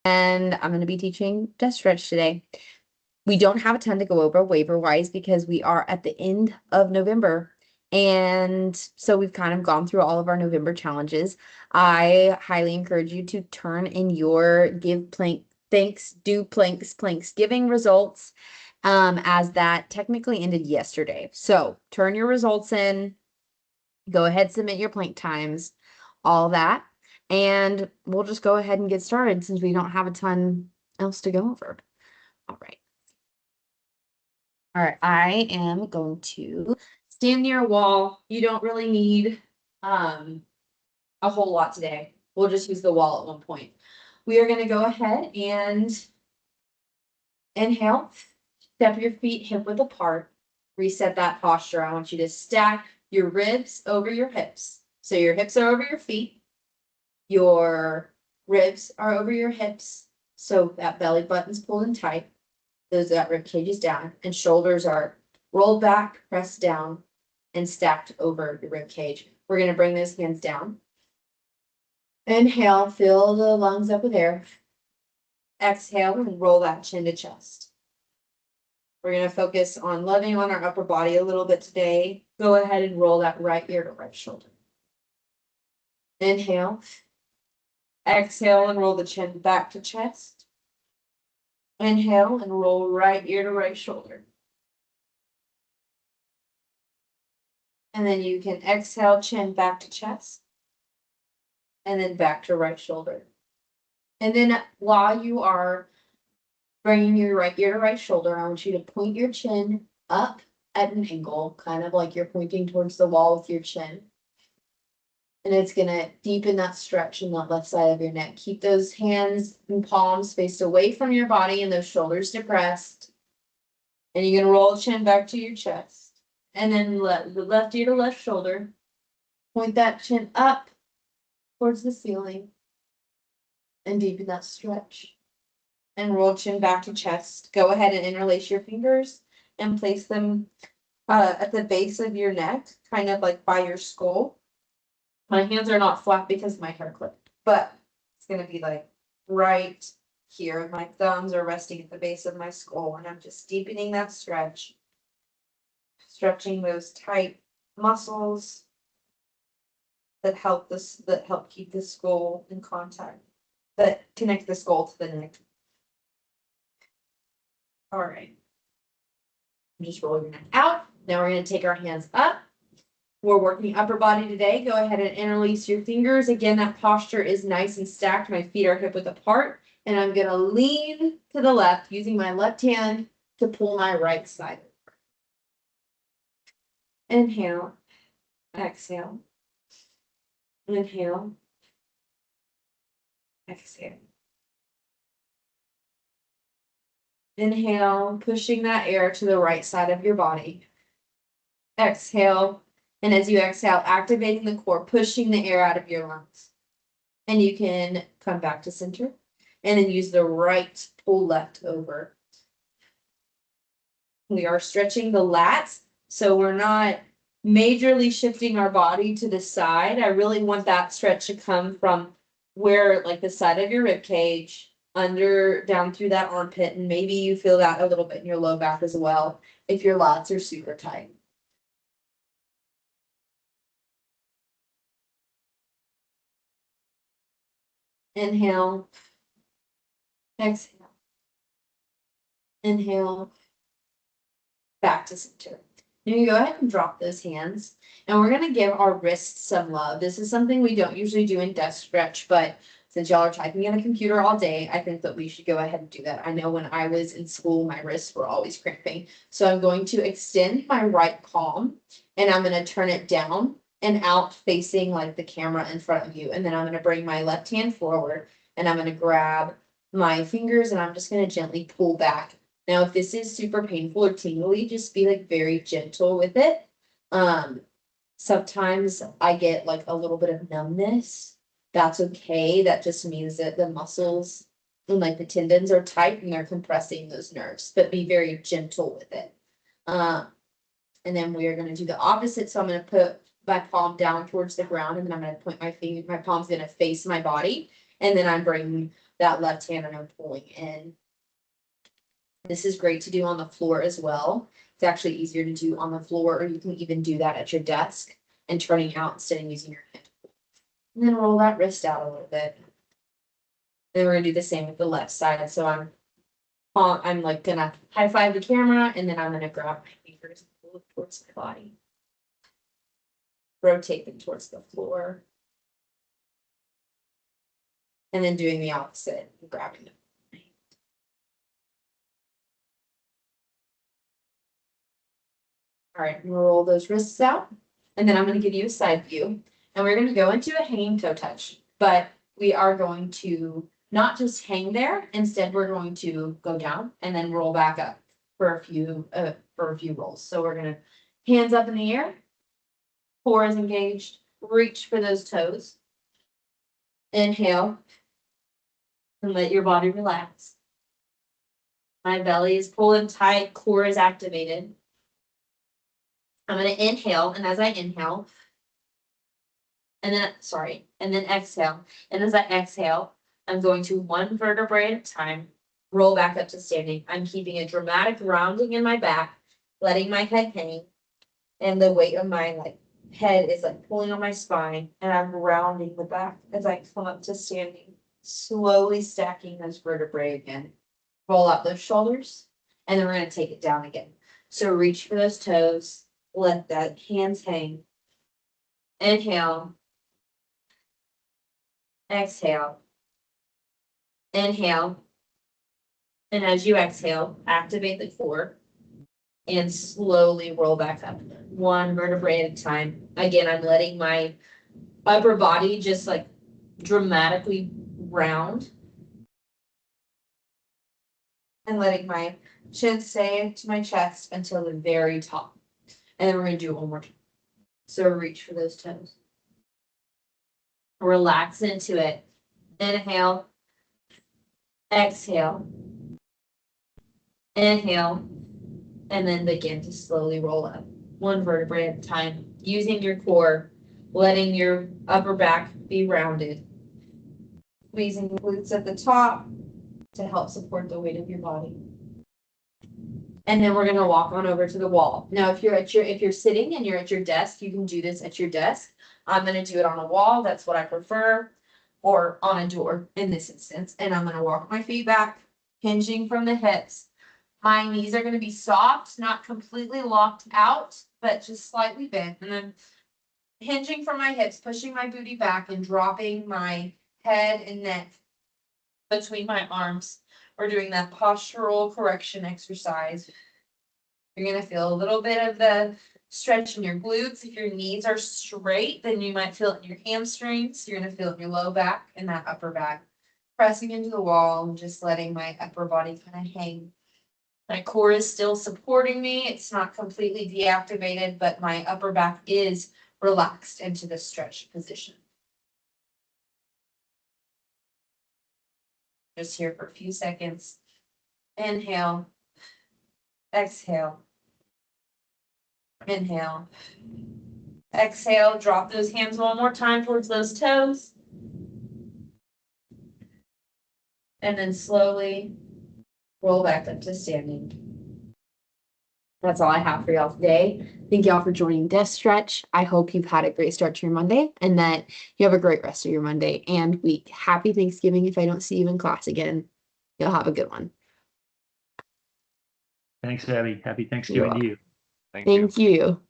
and I'm going to be teaching desk stretch today. We don't have a ton to go over waiver wise because we are at the end of November. And so we've kind of gone through all of our November challenges. I highly encourage you to turn in your give plank thanks, do planks giving results as that technically ended yesterday. So turn your results in, go ahead, submit your plank times, all that. And we'll just go ahead and get started since we don't have a ton else to go over. All right. All right, I am going to stand near a wall. You don't really need a whole lot today. We'll just use the wall at one point. We are going to go ahead and inhale, step your feet hip width apart, reset that posture. I want you to stack your ribs over your hips. So your hips are over your feet, your ribs are over your hips, so that belly button's pulled in tight. That rib cage is down, and shoulders are rolled back, pressed down, and stacked over the rib cage. We're going to bring those hands down. Inhale, fill the lungs up with air. Exhale and roll that chin to chest. We're going to focus on loving on our upper body a little bit today. Go ahead and roll that right ear to right shoulder. Inhale. Exhale and roll the chin back to chest. Inhale and roll right ear to right shoulder. And then you can exhale, chin back to chest. And then back to right shoulder. And then while you are bringing your right ear to right shoulder, I want you to point your chin up at an angle, kind of like you're pointing towards the wall with your chin. And it's going to deepen that stretch in that left side of your neck. Keep those hands and palms faced away from your body and those shoulders depressed. And you're going to roll the chin back to your chest. And then let the left ear to left shoulder. Point that chin up towards the ceiling. And deepen that stretch. And roll chin back to chest. Go ahead and interlace your fingers and place them at the base of your neck, kind of like by your skull. My hands are not flat because my hair clipped, but it's going to be like right here. My thumbs are resting at the base of my skull, and I'm just deepening that stretch, stretching those tight muscles that help keep the skull in contact, that connect the skull to the neck. All right. Just roll your neck out. Now we're going to take our hands up. We're working upper body today. Go ahead and interlace your fingers. Again, that posture is nice and stacked. My feet are hip width apart. And I'm going to lean to the left using my left hand to pull my right side over. Inhale. Exhale. Inhale. Exhale. Inhale, pushing that air to the right side of your body. Exhale. And as you exhale, activating the core, pushing the air out of your lungs. And you can come back to center and then use the right, pull left over. We are stretching the lats, so we're not majorly shifting our body to the side. I really want that stretch to come from where, like the side of your rib cage, under, down through that armpit, and maybe you feel that a little bit in your low back as well, if your lats are super tight. Inhale. Exhale. Inhale. Back to center. Now you go ahead and drop those hands. And we're going to give our wrists some love. This is something we don't usually do in desk stretch, but since y'all are typing on a computer all day, I think that we should go ahead and do that. I know when I was in school, my wrists were always cramping. So I'm going to extend my right palm and I'm going to turn it down and out facing like the camera in front of you. And then I'm going to bring my left hand forward and I'm going to grab my fingers and I'm just going to gently pull back. Now, if this is super painful or tingly, just be like very gentle with it. Sometimes I get like a little bit of numbness. That's okay. That just means that the muscles and like the tendons are tight and they're compressing those nerves, but be very gentle with it. And then we are going to do the opposite. So I'm going to put my palm down towards the ground and then I'm going to point my finger, my palm's going to face my body. And then I'm bringing that left hand and I'm pulling in. This is great to do on the floor as well. It's actually easier to do on the floor, or you can even do that at your desk and turning out instead of using your hand. And then roll that wrist out a little bit. Then we're gonna do the same with the left side. So I'm like gonna high five the camera, and then I'm gonna grab my fingers and pull it towards my body. Rotate them towards the floor. And then doing the opposite, grabbing them. All right, roll those wrists out. And then I'm gonna give you a side view. And we're gonna go into a hanging toe touch. But we are going to not just hang there, instead we're going to go down and then roll back up for a few rolls. So we're gonna hands up in the air, core is engaged, reach for those toes. Inhale. And let your body relax. My belly is pulling tight, core is activated. I'm gonna inhale, and as I inhale, and then exhale. And as I exhale, I'm going to one vertebrae at a time, roll back up to standing. I'm keeping a dramatic rounding in my back, letting my head hang, and the weight of my head is pulling on my spine, and I'm rounding the back as I come up to standing, slowly stacking those vertebrae again. Roll out those shoulders, and then we're gonna take it down again. So reach for those toes, let that hands hang. Inhale. Exhale. Inhale. And as you exhale, activate the core and slowly roll back up. One vertebrae at a time. Again, I'm letting my upper body just dramatically round. And letting my chin stay to my chest until the very top. And then we're gonna do it one more time. So reach for those toes. Relax into it. Inhale. Exhale. Inhale. And then begin to slowly roll up. One vertebrae at a time. Using your core. Letting your upper back be rounded. Squeezing the glutes at the top to help support the weight of your body. And then we're gonna walk on over to the wall. Now, if you're sitting and you're at your desk, you can do this at your desk. I'm gonna do it on a wall. That's what I prefer, or on a door in this instance. And I'm gonna walk my feet back, hinging from the hips. My knees are gonna be soft, not completely locked out, but just slightly bent. And then hinging from my hips, pushing my booty back and dropping my head and neck between my arms. We're doing that postural correction exercise. You're gonna feel a little bit of the stretch in your glutes. If your knees are straight, then you might feel it in your hamstrings. You're gonna feel it in your low back and that upper back. Pressing into the wall and just letting my upper body kind of hang. My core is still supporting me. It's not completely deactivated, but my upper back is relaxed into the stretch position. Just here for a few seconds. Inhale. Exhale. Inhale. Exhale. Drop those hands one more time towards those toes. And then slowly roll back up to standing. That's all I have for y'all today. Thank y'all for joining Desk Stretch. I hope you've had a great start to your Monday and that you have a great rest of your Monday and week. Happy Thanksgiving if I don't see you in class again. You'll have a good one. Thanks, Abby. Happy Thanksgiving to you. Thank you. Thank you.